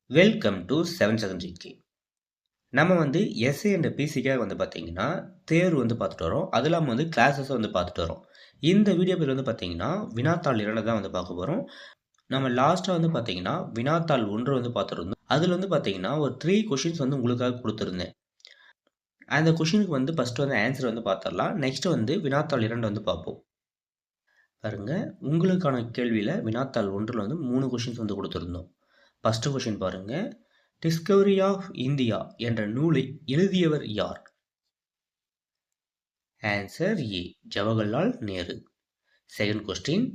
Welcome to 7 second GK. நம்ம S A and பிசிக்காக பார்த்தீங்கன்னா தேர்வு பார்த்துட்டு வரோம். அது இல்லாமல் கிளாஸஸை பார்த்துட்டு வரோம். இந்த வீடியோ பேர் பார்த்தீங்கன்னா வினாத்தாள் 2 தான் பார்க்க போகிறோம். நம்ம லாஸ்ட்டாக பார்த்தீங்கன்னா வினாத்தாள் 1 பார்த்துருந்தோம். அதில் பார்த்தீங்கன்னா ஒரு 3 கொஷின்ஸ் உங்களுக்காக கொடுத்துருந்தேன். அந்த கொஷினுக்கு ஃபஸ்ட்டு ஆன்சர் பார்த்துடலாம். நெக்ஸ்ட் வினாத்தாள் 2 பார்ப்போம். பாருங்க, உங்களுக்கான கேள்வியில் வினாத்தாள் 1 3 கொஷின்ஸ் கொடுத்துருந்தோம். ஃபஸ்ட்டு கொஷின் பாருங்க, டிஸ்கவரி ஆஃப் இந்தியா என்ற நூலை எழுதியவர் யார்? Answer A, Jawaharlal Nehru. Second question,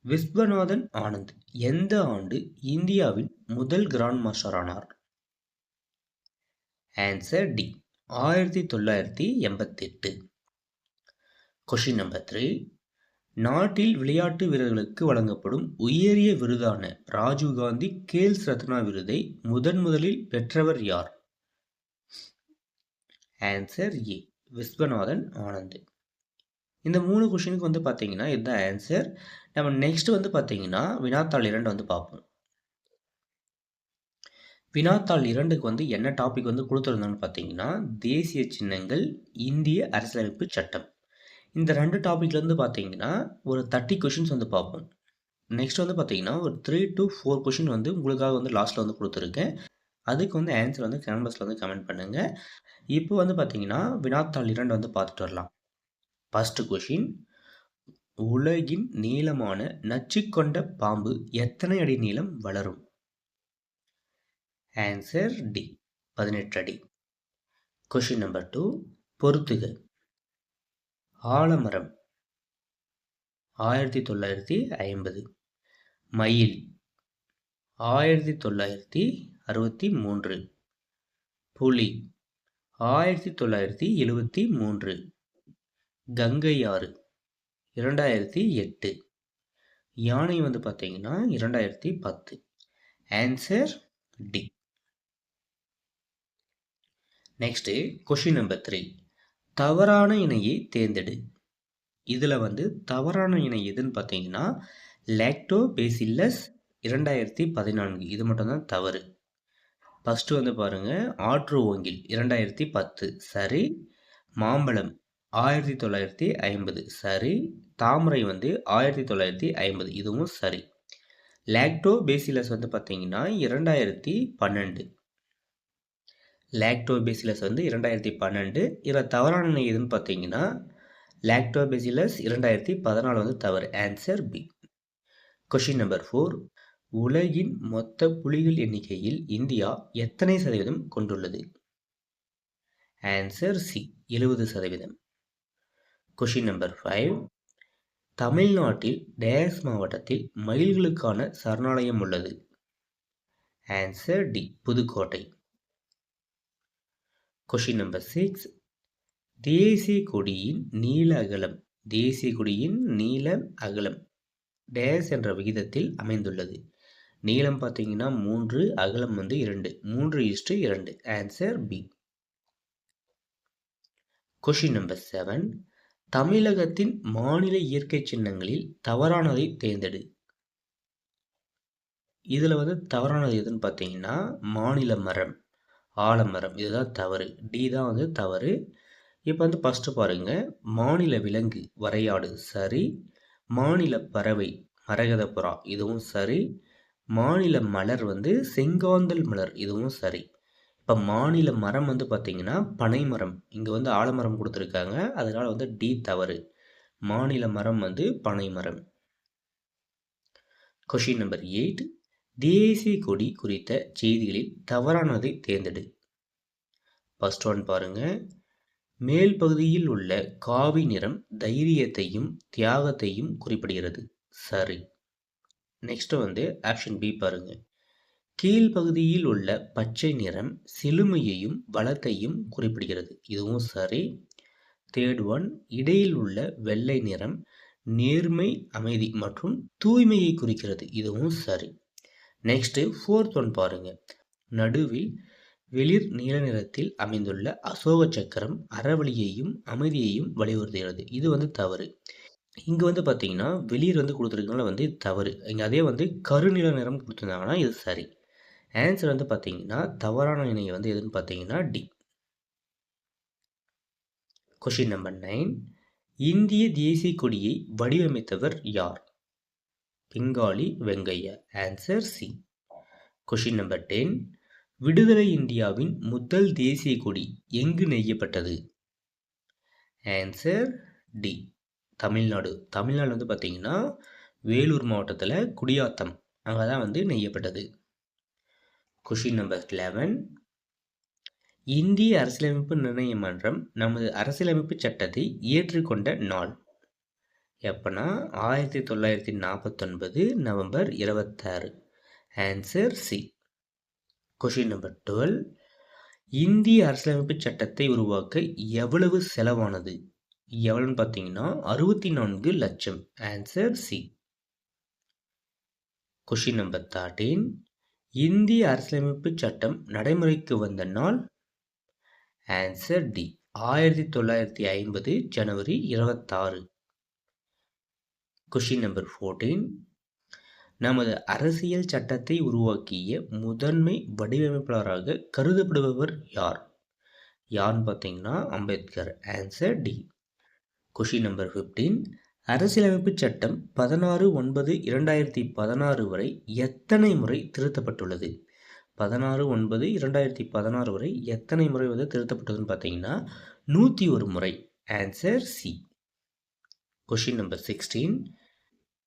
Viswanathan Anand எந்த ஆண்டு இந்தியாவின் முதல் கிராண்ட் மாஸ்டர் ஆனார்? Answer D, 1988. கொஸ்டின் நம்பர் 3, நாட்டில் விளையாட்டு வீரர்களுக்கு வழங்கப்படும் உயரிய விருதான ராஜீவ்காந்தி கேல்ஸ் ரத்னா விருதை முதலில் பெற்றவர் யார்? ஆன்சர் ஏ, விஸ்வநாதன் ஆனந்த். இந்த 3 கொஸ்டினுக்கு பார்த்தீங்கன்னா இதுதான் ஆன்சர். நம்ம நெக்ஸ்ட் பார்த்தீங்கன்னா வினாத்தாள் 2 பார்ப்போம். வினாத்தாள் 2க்கு என்ன டாபிக் கொடுத்துருந்தோம்னு பார்த்தீங்கன்னா தேசிய சின்னங்கள், இந்திய அரசியலமைப்பு சட்டம். இந்த 2 டாப்பிக்லேருந்து பார்த்தீங்கன்னா ஒரு 30 கொஷின்ஸ் பார்ப்போம். நெக்ஸ்ட் பார்த்தீங்கன்னா ஒரு 3 to 4 கொஷின் உங்களுக்காக லாஸ்ட்டில் கொடுத்துருக்கேன். அதுக்கு ஆன்சர் கமெண்ட் பாக்ஸில் கமெண்ட் பண்ணுங்கள். இப்போ பார்த்தீங்கன்னா வினாத்தாள் 2 பார்த்துட்டு வரலாம். ஃபஸ்ட்டு கொஷின், உலகின் நீளமான நச்சு கொண்ட பாம்பு எத்தனை அடி நீளம் வளரும்? ஆன்சர் டி, 18 அடி. கொஷின் நம்பர் 2, பொறுத்துக. ஆலமரம் 1950, மயில் 1963, புலி 1973, கங்கை ஆறு 2008, யானை பார்த்தீங்கன்னா 2010. Answer D. Next question number 3, தவறான இணையை தேர்ந்தெடு. இதில் தவறான இணை எதுன்னு பார்த்தீங்கன்னா லாக்டோபேசில்லஸ் 2014, இது மட்டும்தான் தவறு. ஃபஸ்ட்டு பாருங்கள், ஆற்று ஓங்கில் 2010 சரி, மாம்பழம் 1950 சரி, தாமரை 1950 இதுவும் சரி. லாக்டோபேசிலஸ் பார்த்தீங்கன்னா 2012. லாக்டோபேசிலஸ் 2012. இதில் தவறான இணை எதுன்னு பார்த்தீங்கன்னா லாக்டோபேசிலஸ் 2014 தவறு. Answer B. கொஷின் நம்பர் 4, உலகின் மொத்த புலிகள் எண்ணிக்கையில் இந்தியா எத்தனை சதவீதம் கொண்டுள்ளது? Answer C, 70%. கொஷின் நம்பர் 5, தமிழ்நாட்டில் டேஸ் மாவட்டத்தில் மயில்களுக்கான சரணாலயம் உள்ளது? Answer D, Pudukkottai. Question number 6, தேசிய கொடியின் நீள அகலம், தேசிய கொடியின் நீள அகலம் டேஸ் என்ற விகிதத்தில் அமைந்துள்ளது? நீளம் பார்த்தீங்கன்னா 3, அகலம் 2, 3:2. Answer B. கொஷின் நம்பர் 7, தமிழகத்தின் மாநில இயற்கை சின்னங்களில் தவறானதை தேர்ந்தெடு. இதில் தவறானது எதுன்னு பார்த்தீங்கன்னா மாநில மரம், ஆலமரம், இதுதான் தவறு. டி தான் தவறு. இப்போ ஃபஸ்ட்டு பாருங்கள், மாநில விலங்கு வரையாடு சரி, மாநில பறவை மரகத புறா இதுவும் சரி, மாநில மலர் செங்காந்தல் மலர் இதுவும் சரி. இப்போ மாநில மரம் பார்த்தீங்கன்னா பனை மரம், இங்கே ஆலமரம் கொடுத்துருக்காங்க, அதனால் டி தவறு. மாநில மரம் பனை மரம். கொஷின் நம்பர் 8, தேசிய கொடி குறித்த செய்திகளில் தவறானதை தேர்ந்தெடு. ஃபர்ஸ்ட் ஒன் பாருங்கள், மேல் பகுதியில் உள்ள காவி நிறம் தைரியத்தையும் தியாகத்தையும் குறிப்பிடுகிறது சரி. நெக்ஸ்ட் ஆப்ஷன் பி பாருங்க, கீழ்ப்பகுதியில் உள்ள பச்சை நிறம் செழுமையையும் வளத்தையும் குறிப்பிடுகிறது, இதுவும் சரி. தேர்ட் ஒன், இடையில் உள்ள வெள்ளை நிறம் நேர்மை, அமைதி மற்றும் தூய்மையை குறிக்கிறது, இதுவும் சரி. நெக்ஸ்ட் ஃபோர்த் ஒன் பாருங்க, நடுவில் வெளிர் நீல நிறத்தில் அமைந்துள்ள அசோக சக்கரம் அறவழியையும் அமைதியையும் வலியுறுத்துகிறது, இது தவறு. இங்கே பார்த்தீங்கன்னா வெளிர் கொடுத்துருக்கனால தவறு. இங்கே அதே கருநில நிறம் கொடுத்துருந்தாங்கன்னா இது சரி. ஆன்சர் வந்து பார்த்தீங்கன்னா தவறான இணை வந்து எதுன்னு பார்த்தீங்கன்னா டி. Question number 9. இந்திய தேசிய கொடியை வடிவமைத்தவர் யார்? Pingali Venkayya. Answer C. Question number 10. விடுதலை இந்தியாவின் முதல் தேசிய கொடி எங்கு நெய்யப்பட்டது? Answer D. தமிழ்நாடு. தமிழ்நாடு வந்து பார்த்தீங்கன்னா வேலூர் மாவட்டத்தில் குடியாத்தம் அங்கே தான் வந்து நெய்யப்பட்டது. Question number 11. இந்திய அரசியலமைப்பு நிர்ணய மன்றம் நமது அரசியலமைப்பு சட்டத்தை ஏற்றுக்கொண்ட நாள் எப்பனா 1949 November 26. Answer C. Question number 12. இந்திய அரசியலமைப்பு சட்டத்தை உருவாக்க எவ்வளவு செலவானது? எவ்வளவுன்னு பார்த்தீங்கன்னா 64 லட்சம். Answer C. Question number 13. இந்திய அரசியலமைப்பு சட்டம் நடைமுறைக்கு வந்த நாள்? Answer D. 1950 ஜனவரி 26. Question number 14. நமது அரசியல் சட்டத்தை உருவாக்கிய முதன்மை வடிவமைப்பாளராக கருதப்படுபவர் யார்? யார்னு பார்த்தீங்கன்னா Ambedkar. Answer D. Question number 15. அரசியலமைப்பு சட்டம் 16/9/2016 வரை எத்தனை முறை திருத்தப்பட்டுள்ளது? 16/9/2016 வரை எத்தனை முறை வந்து திருத்தப்பட்டதுன்னு பார்த்தீங்கன்னா 101 முறை. Answer C. Question number 16.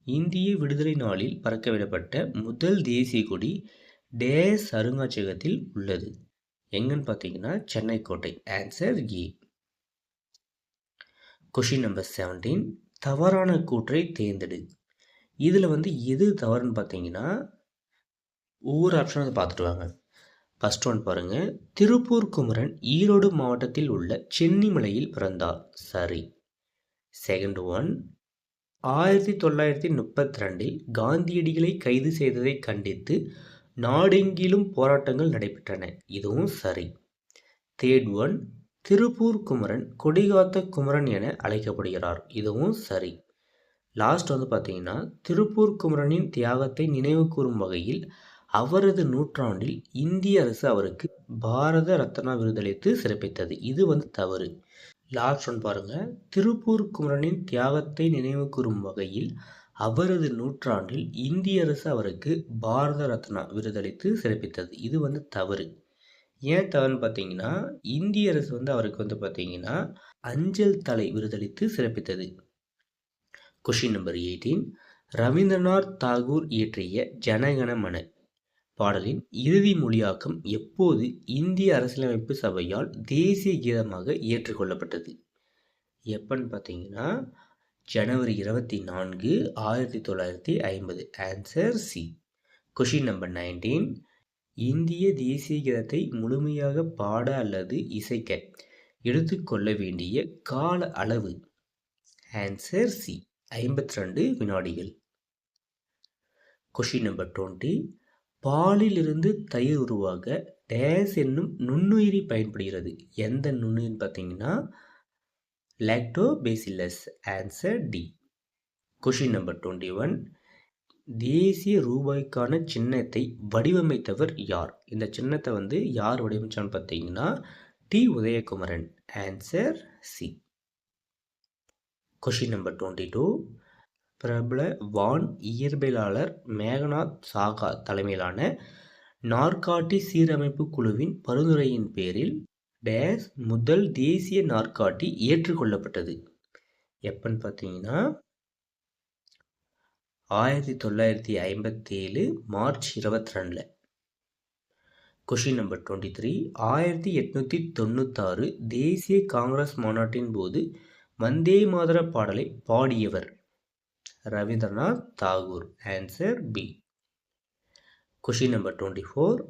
இந்திய விடுதலை நாளில் பறக்கவிடப்பட்ட முதல் தேசிய கொடி டேஸ் அருங்காட்சியகத்தில் உள்ளது? எங்கன்னு பார்த்தீங்கன்னா சென்னை கோட்டை. Answer A. Question number 17. தவறான கூற்றை தேர்ந்தெடு. இதில் வந்து எது தவறுன்னு பார்த்தீங்கன்னா ஒவ்வொரு ஆப்ஷனும் அதை பார்த்துட்டு வாங்க. ஃபர்ஸ்ட் ஒன் பாருங்க. திருப்பூர் குமரன் ஈரோடு மாவட்டத்தில் உள்ள சென்னிமலையில் பிறந்தார். சரி. Second one. 1932 காந்தியடிகளை கைது செய்ததை கண்டித்து நாடெங்கிலும் போராட்டங்கள் நடைபெற்றன. இதுவும் சரி. Third one. திருப்பூர் குமரன் கொடிகாத்த குமரன் என அழைக்கப்படுகிறார். இதுவும் சரி. லாஸ்ட் வந்து பார்த்தீங்கன்னா திருப்பூர் குமரனின் தியாகத்தை நினைவு கூறும் வகையில் அவரது நூற்றாண்டில் இந்திய அரசு அவருக்கு பாரத ரத்னா விருதளித்து சிறப்பித்தது. இது வந்து தவறு. லாஸ்ட் ஒன் பாருங்க. திருப்பூர் குமரனின் தியாகத்தை நினைவு கூறும் வகையில் அவரது நூற்றாண்டில் இந்திய அரசு அவருக்கு பாரத ரத்னா விருதளித்து சிறப்பித்தது. இது வந்து தவறு. ஏன் தவறுன்னு பார்த்தீங்கன்னா இந்திய அரசு வந்து அவருக்கு வந்து பார்த்தீங்கன்னா அஞ்சல் தலை விருதளித்து சிறப்பித்தது. Question number 18. ரவீந்திரநாத் தாகூர் இயற்றிய ஜனகணமன பாடலின் இறுதி மொழியாக்கம் எப்போது இந்திய அரசியலமைப்பு சபையால் தேசிய கீதமாக ஏற்றுக்கொள்ளப்பட்டது? எப்பன்னு பார்த்தீங்கன்னா ஜனவரி 24, 1950. Answer C. Question number 19. இந்திய தேசிய கீதத்தை முழுமையாக பாட அல்லது இசைக்க எடுத்துக்கொள்ள வேண்டிய கால அளவு? Answer C. 52 வினாடிகள். Question number 20. பாலில் இருந்து தயிர் உருவாக டேஸ் என்னும் நுண்ணுயிரி பயன்படுகிறது. எந்த நுண்ணுயிரின்னு பார்த்தீங்கன்னா lactobacillus. Answer D. Question number 21. தேசிய ரூபாய்க்கான சின்னத்தை வடிவமைத்தவர் யார்? இந்த சின்னத்தை வந்து யார் வடிவமைச்சான்னு பார்த்தீங்கன்னா D. Udayakumar. Answer C. Question number 22. பிரபல வான் இயற்பியலாளர் மேகநாத் சாகா தலைமையிலான நாற்காட்டி சீரமைப்பு குழுவின் பரிந்துரையின் பேரில் டேஸ் முதல் தேசிய நாற்காட்டி ஏற்றுக்கொள்ளப்பட்டது? எப்பன்னு பார்த்தீங்கன்னா 1957 மார்ச் 22. Question number 23. 1896 தேசிய காங்கிரஸ் மாநாட்டின் போது வந்தே மாதர பாடலை பாடியவர்? Rabindranath Tagore. Answer B. Question number 24.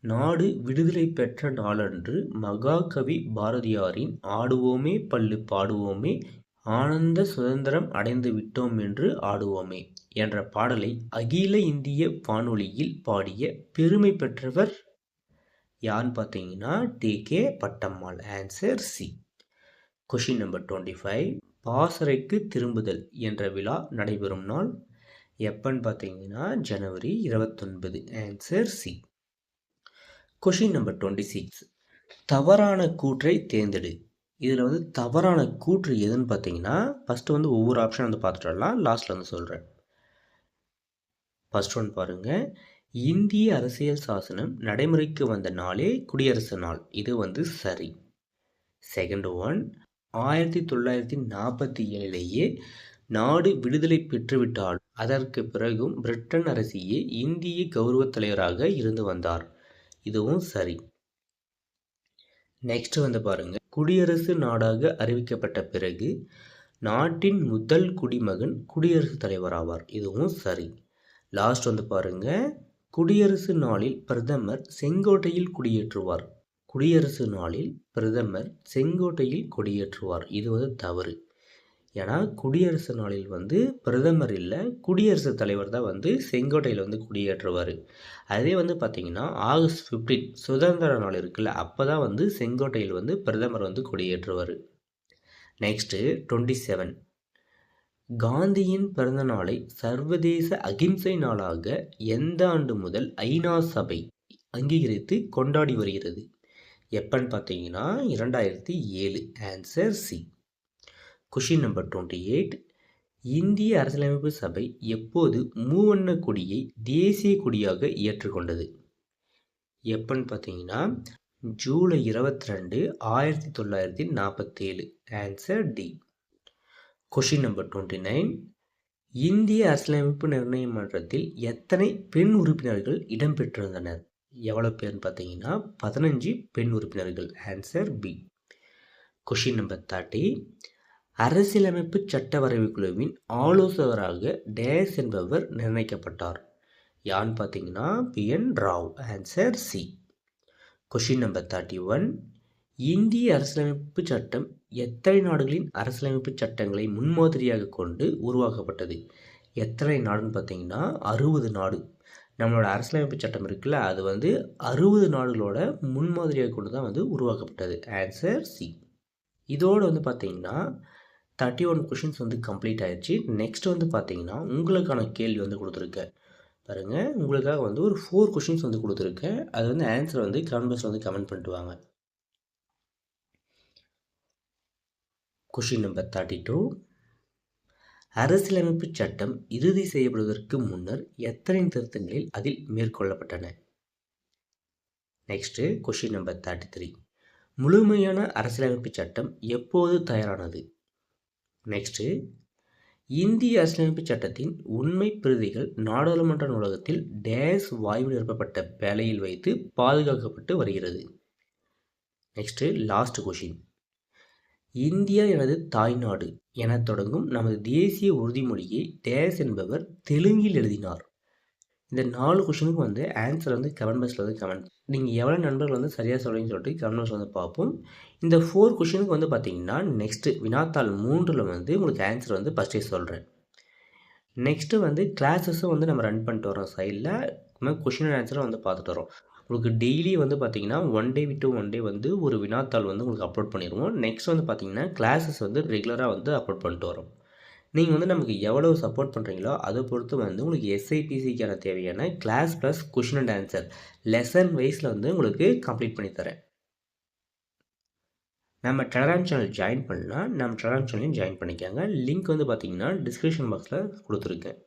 நாடு விடுதலை பெற்ற நாளன்று மகாகவி பாரதியாரின் ஆடுவோமே பள்ளு பாடுவோமே ஆனந்த சுதந்திரம் அடைந்து விட்டோம் என்று ஆடுவோமே என்ற பாடலை அகில இந்திய வானொலியில் பாடிய பெருமை பெற்றவர் யான்னு பார்த்தீங்கன்னா DK. Pattammal. Answer C. Question number 25. பாசறைக்கு திரும்புதல் என்ற விழா நடைபெறும் நாள் எப்பன்னு பார்த்தீங்கன்னா ஜனவரி 29. Answer C. Question number 26. தவறான கூற்றை தேர்ந்தெடு. இதில் வந்து தவறான கூற்று எதுன்னு பார்த்தீங்கன்னா, ஃபஸ்ட்டு வந்து ஒவ்வொரு ஆப்ஷன் வந்து பார்த்துட்டு வரலாம். லாஸ்ட்டில் வந்து சொல்கிறேன். ஃபர்ஸ்ட் ஒன் பாருங்க. இந்திய அரசியல் சாசனம் நடைமுறைக்கு வந்த நாளே குடியரசு நாள். இது வந்து சரி. செகண்ட் ஒன், 1947லேயே நாடு விடுதலை பெற்றுவிட்டாலும் அதற்கு பிறகும் பிரிட்டன் அரசியே இந்திய கௌரவ தலைவராக இருந்து வந்தார். இதுவும் சரி. நெக்ஸ்ட் வந்து பாருங்க. குடியரசு நாடாக அறிவிக்கப்பட்ட பிறகு நாட்டின் முதல் குடிமகன் குடியரசுத் தலைவர் ஆவார். இதுவும் சரி. லாஸ்ட் வந்து பாருங்க. குடியரசு நாளில் பிரதமர் செங்கோட்டையில் குடியேற்றுவார். குடியரசு நாளில் பிரதமர் செங்கோட்டையில் கொடியேற்றுவார். இது வந்து தவறு. ஏன்னா குடியரசு நாளில் வந்து பிரதமர் இல்லை, குடியரசுத் தலைவர் தான் வந்து செங்கோட்டையில் வந்து குடியேற்றுவார். அதே வந்து பார்த்திங்கன்னா ஆகஸ்ட் 15 சுதந்திர நாள் இருக்குல்ல, அப்போ தான் வந்து செங்கோட்டையில் வந்து பிரதமர் வந்து கொடியேற்றுவார். நெக்ஸ்ட்டு 27. காந்தியின் பிறந்த நாளை சர்வதேச அகிம்சை நாளாக எந்த ஆண்டு முதல் ஐநா சபை அங்கீகரித்து கொண்டாடி வருகிறது? எப்பன்னு பார்த்தீங்கன்னா 2007. Answer C. Question number 28. இந்திய அரசியலமைப்பு சபை எப்போது மூவண்ண கொடியை தேசிய கொடியாக ஏற்றுக்கொண்டது? எப்பன்னு பார்த்தீங்கன்னா ஜூலை 22, 1947. Answer D. Question number 29. இந்திய அரசியலமைப்பு நிர்ணய மன்றத்தில் எத்தனை பெண் உறுப்பினர்கள் இடம்பெற்றிருந்தனர்? எவ்வளோ பேர்னு பார்த்தீங்கன்னா 15 பெண் உறுப்பினர்கள். Answer B. Question number 30. அரசியலமைப்பு சட்ட வரைவு குழுவின் ஆலோசகராக டேஸ் என்பவர் நிர்ணயிக்கப்பட்டார். யான்னு பார்த்தீங்கன்னா PN Rao. Answer C. Question number 31. இந்திய அரசியலமைப்பு சட்டம் எத்தனை நாடுகளின் அரசியலமைப்பு சட்டங்களை முன்மாதிரியாக கொண்டு உருவாக்கப்பட்டது? எத்தனை நாடுன்னு பார்த்தீங்கன்னா 60 நாடு. நம்மளோட அரசியலமைப்பு சட்டம் இருக்குல்ல, அது வந்து 60 நாடுகளோட முன்மாதிரியாக கொண்டு தான் வந்து உருவாக்கப்பட்டது. Answer C. இதோடு வந்து பார்த்தீங்கன்னா 31 கொஷின்ஸ் வந்து கம்ப்ளீட் ஆயிடுச்சு. நெக்ஸ்ட் வந்து பார்த்தீங்கன்னா உங்களுக்கான கேள்வி வந்து கொடுத்துருக்கேன் பாருங்கள். உங்களுக்காக வந்து ஒரு 4 கொஷின்ஸ் வந்து கொடுத்துருக்கேன். அது வந்து ஆன்சர் வந்து கமெண்ட் பாக்ஸில் வந்து கமெண்ட் பண்ணிட்டு வாங்க. Question number 32. அரசியலமைப்பு சட்டம் இறுதி செய்யப்படுவதற்கு முன்னர் எத்தனை திருத்தங்களில் அதில் மேற்கொள்ளப்பட்டன? Next question number 33. முழுமையான அரசியலமைப்பு சட்டம் எப்போது தயாரானது? நெக்ஸ்ட்டு இந்திய அரசியலமைப்பு சட்டத்தின் உண்மை பிரதிகள் நாடாளுமன்ற நூலகத்தில் டேஸ் வாயு நிரப்பப்பட்ட பேழையில் வைத்து பாதுகாக்கப்பட்டு வருகிறது. Next last question. இந்தியா எனது தாய்நாடு என தொடங்கும் நமது தேசிய உறுதிமொழியை டேஸ் என்பவர் தெலுங்கில் எழுதினார். இந்த 4 கொஷினுக்கு வந்து ஆன்சர் வந்து கமெண்ட் பாக்ஸில் வந்து கமெண்ட். நீங்கள் எவ்வளோ நண்பர்கள் வந்து சரியாக சொல்கிறீங்கன்னு சொல்லிட்டு கமெண்ட் பாக்ஸில் வந்து பார்ப்போம். இந்த 4 கொஷினுக்கு வந்து பார்த்தீங்கன்னா நெக்ஸ்ட்டு வினாத்தாள் 3ல் வந்து உங்களுக்கு ஆன்சர் வந்து ஃபஸ்ட்டே சொல்கிறேன். நெக்ஸ்ட்டு வந்து கிளாஸஸும் வந்து நம்ம ரன் பண்ணிட்டு வரோம் சைடில். கொஷின் அண்ட் ஆன்சரை வந்து பார்த்துட்டு வரோம். உங்களுக்கு டெய்லி வந்து பார்த்தீங்கன்னா 1 டே விட்டு 1 டே வந்து ஒரு வினாத்தாள் வந்து உங்களுக்கு அப்லோட் பண்ணிடுவோம். நெக்ஸ்ட் வந்து பார்த்தீங்கன்னா கிளாஸஸ் வந்து ரெகுலராக வந்து அப்லோட் பண்ணிட்டு வரோம். நீங்கள் வந்து நமக்கு எவ்வளோ சப்போர்ட் பண்ணுறீங்களோ அதை பொறுத்து வந்து உங்களுக்கு SIPCக்கான தேவையான class plus question and answer lesson வைஸில் வந்து உங்களுக்கு கம்ப்ளீட் பண்ணி தரேன். நம்ம டெலகிராம் சேனல் ஜாயின் பண்ணலாம். நம்ம டெலகிராம் சேனலையும் ஜாயின் பண்ணிக்கோங்க. லிங்க் வந்து பார்த்தீங்கன்னா டிஸ்கிரிப்ஷன் பாக்ஸில் கொடுத்துருக்கேன்.